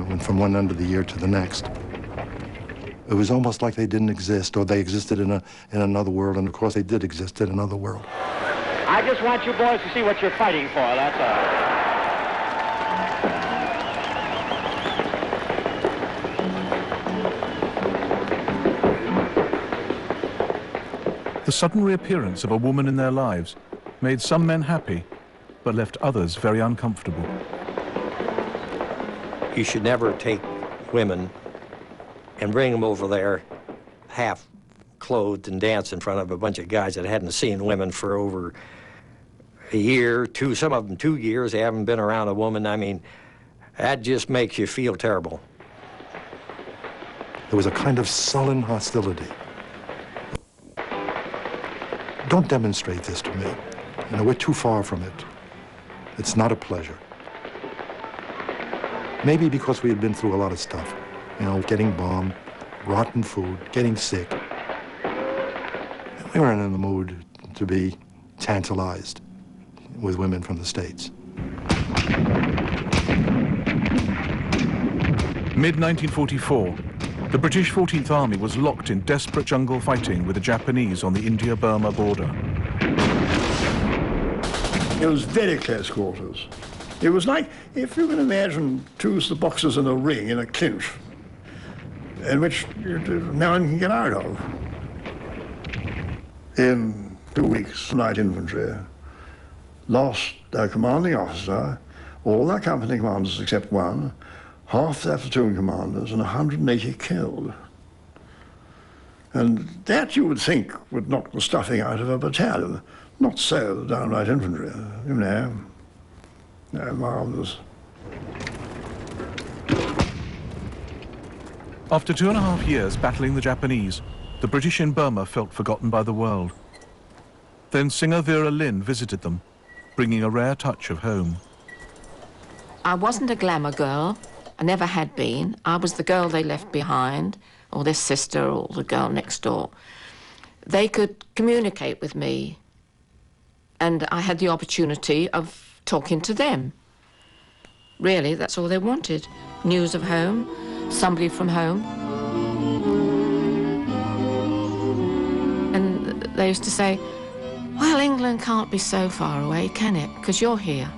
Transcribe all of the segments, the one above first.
went from one end of the year to the next. It was almost like they didn't exist, or they existed in another world, and of course they did exist in another world. I just want you boys to see what you're fighting for, that's all. The sudden reappearance of a woman in their lives made some men happy, but left others very uncomfortable. You should never take women and bring them over there half clothed and dance in front of a bunch of guys that hadn't seen women for over a year, some of them 2 years. They haven't been around a woman. I mean, that just makes you feel terrible. There was a kind of sullen hostility. Don't demonstrate this to me. You know, we're too far from it. It's not a pleasure. Maybe because we had been through a lot of stuff. You know, getting bombed, rotten food, getting sick. We weren't in the mood to be tantalized with women from the States. Mid-1944, the British 14th Army was locked in desperate jungle fighting with the Japanese on the India-Burma border. It was very close quarters. It was like, if you can imagine two boxers in a ring, in a clinch, in which no one can get out of. In 2 weeks, light infantry lost their commanding officer, all their company commanders except one, half their platoon commanders, and 180 killed. And that, you would think, would knock the stuffing out of a battalion. Not so the downright infantry, you know. No, marvellous. After 2.5 years battling the Japanese, the British in Burma felt forgotten by the world. Then singer Vera Lynn visited them, bringing a rare touch of home. I wasn't a glamour girl. I never had been. I was the girl they left behind, or their sister, or the girl next door. They could communicate with me, and I had the opportunity of talking to them. Really, that's all they wanted. News of home, somebody from home. And they used to say, well, England can't be so far away, can it? Because you're here.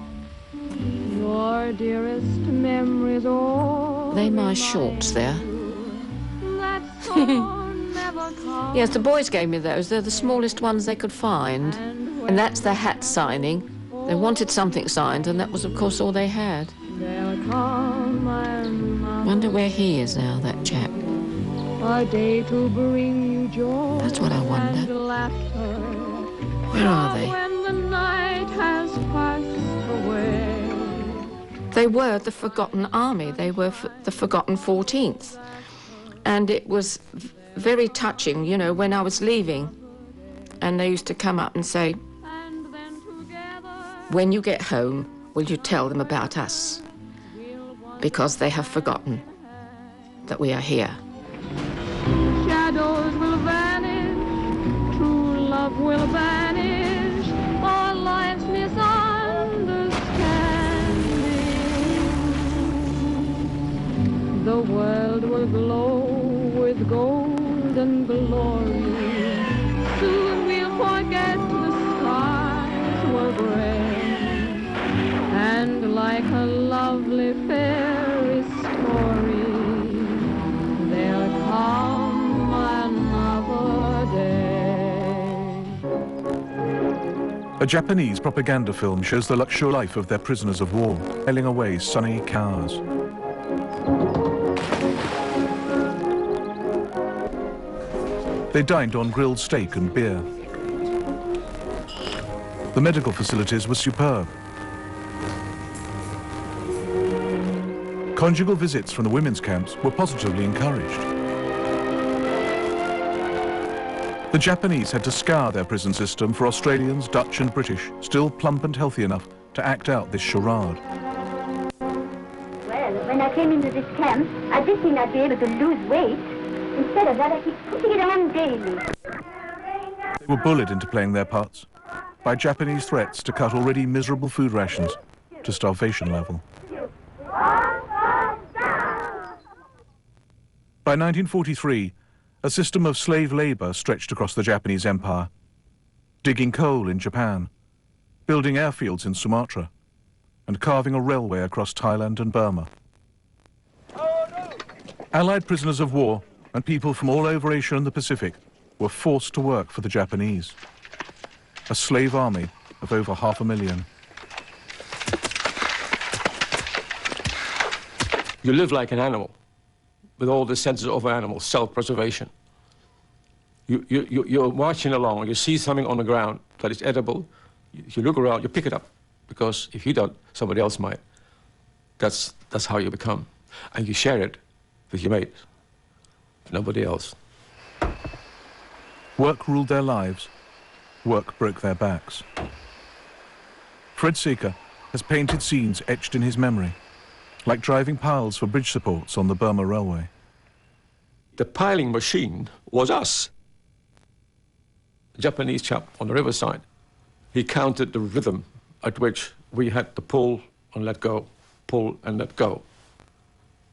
Your dearest memories all They my shorts there. Yes, the boys gave me those. They're the smallest ones they could find. And that's their hat signing. They wanted something signed, and that was, of course, all they had. Wonder where he is now, that chap. A day to bring you joy. That's what I wonder. Where are they? When the night has passed away. They were the Forgotten Army. They were the Forgotten 14th. And it was very touching, you know, when I was leaving. And they used to come up and say, when you get home, will you tell them about us? Because they have forgotten that we are here. Shadows will vanish, true love will vanish, all life's misunderstanding. The world will glow with golden glory. Soon we'll forget the skies were gray. And like a lovely fairy story, there'll come another day. A Japanese propaganda film shows the luxury life of their prisoners of war, sailing away sunny cars. They dined on grilled steak and beer. The medical facilities were superb. Conjugal visits from the women's camps were positively encouraged. The Japanese had to scour their prison system for Australians, Dutch and British, still plump and healthy enough to act out this charade. Well, when I came into this camp, I did think I'd be able to lose weight. Instead of that, I keep putting it on daily. They were bullied into playing their parts by Japanese threats to cut already miserable food rations to starvation level. By 1943, a system of slave labor stretched across the Japanese Empire, digging coal in Japan, building airfields in Sumatra, and carving a railway across Thailand and Burma. Allied prisoners of war and people from all over Asia and the Pacific were forced to work for the Japanese. A slave army of over 500,000. You live like an animal, with all the senses of an animal, self-preservation. You're marching along, you see something on the ground that is edible, you look around, you pick it up, because if you don't, somebody else might. That's how you become. And you share it with your mates, nobody else. Work ruled their lives, work broke their backs. Fred Seeker has painted scenes etched in his memory, like driving piles for bridge supports on the Burma Railway. The piling machine was us. The Japanese chap on the riverside, he counted the rhythm at which we had to pull and let go, pull and let go.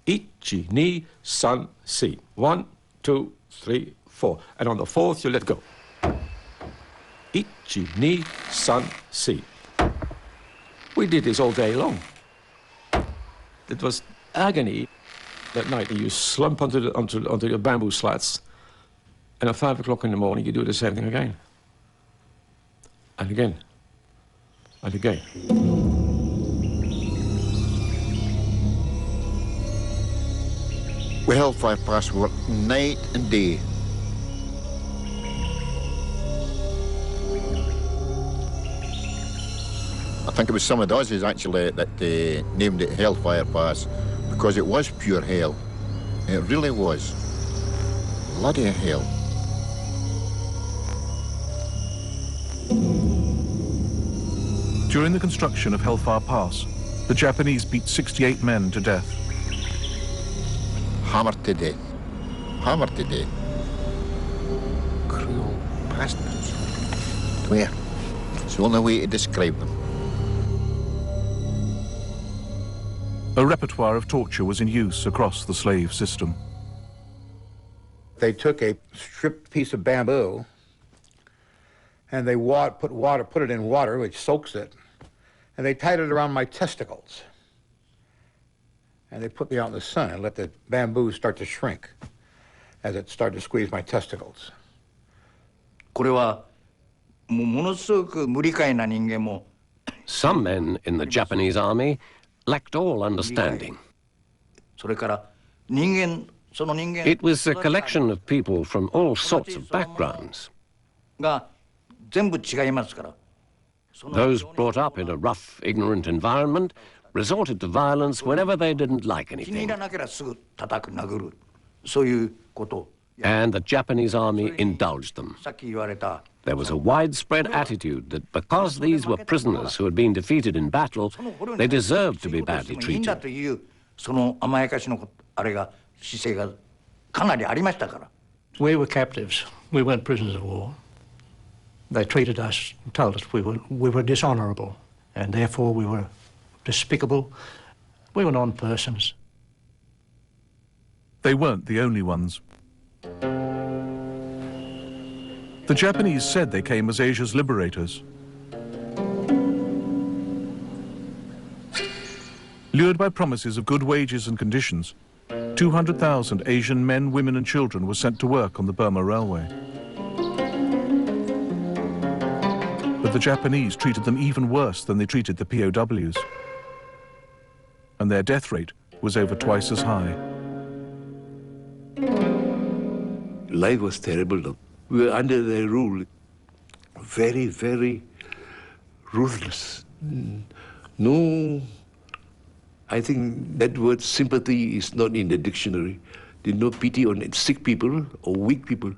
Ichi, ni, san, si. 1, 2, 3, 4. And on the fourth, you let go. Ichi, ni, san, si. We did this all day long. It was agony. That night, you slump onto your bamboo slats, and at 5 o'clock in the morning, you do the same thing again. And again. And again. We Hellfire Pass work night and day. I think it was some of the Aussies actually that named it Hellfire Pass because it was pure hell. It really was. Bloody hell. During the construction of Hellfire Pass, the Japanese beat 68 men to death. Hammered to death. Hammered to death. Cruel bastards. Where? It's the only way to describe them. A repertoire of torture was in use across the slave system. They took a stripped piece of bamboo and they put it in water, which soaks it, and they tied it around my testicles. And they put me out in the sun and let the bamboo start to shrink as it started to squeeze my testicles. Some men in the Japanese army lacked all understanding. It was a collection of people from all sorts of backgrounds. Those brought up in a rough, ignorant environment resorted to violence whenever they didn't like anything. And the Japanese army indulged them. There was a widespread attitude that because these were prisoners who had been defeated in battle, they deserved to be badly treated. We were captives. We weren't prisoners of war. They treated us and told us we were dishonourable, and therefore we were despicable. We were non-persons. They weren't the only ones. The Japanese said they came as Asia's liberators. Lured by promises of good wages and conditions, 200,000 Asian men, women and children were sent to work on the Burma Railway. But the Japanese treated them even worse than they treated the POWs. And their death rate was over twice as high. Life was terrible. We were under their rule. Very, very ruthless. No, I think that word sympathy is not in the dictionary. There's no pity on sick people or weak people.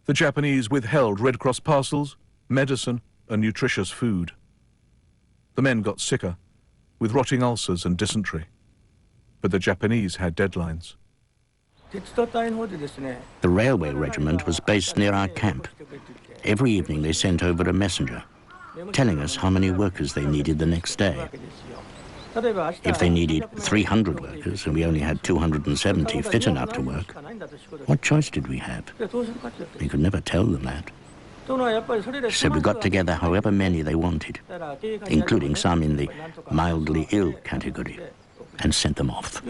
The Japanese withheld Red Cross parcels, medicine and nutritious food. The men got sicker, with rotting ulcers and dysentery. But the Japanese had deadlines. The railway regiment was based near our camp. Every evening they sent over a messenger, telling us how many workers they needed the next day. If they needed 300 workers and we only had 270 fit enough to work, what choice did we have? We could never tell them that. So we got together however many they wanted, including some in the mildly ill category, and sent them off.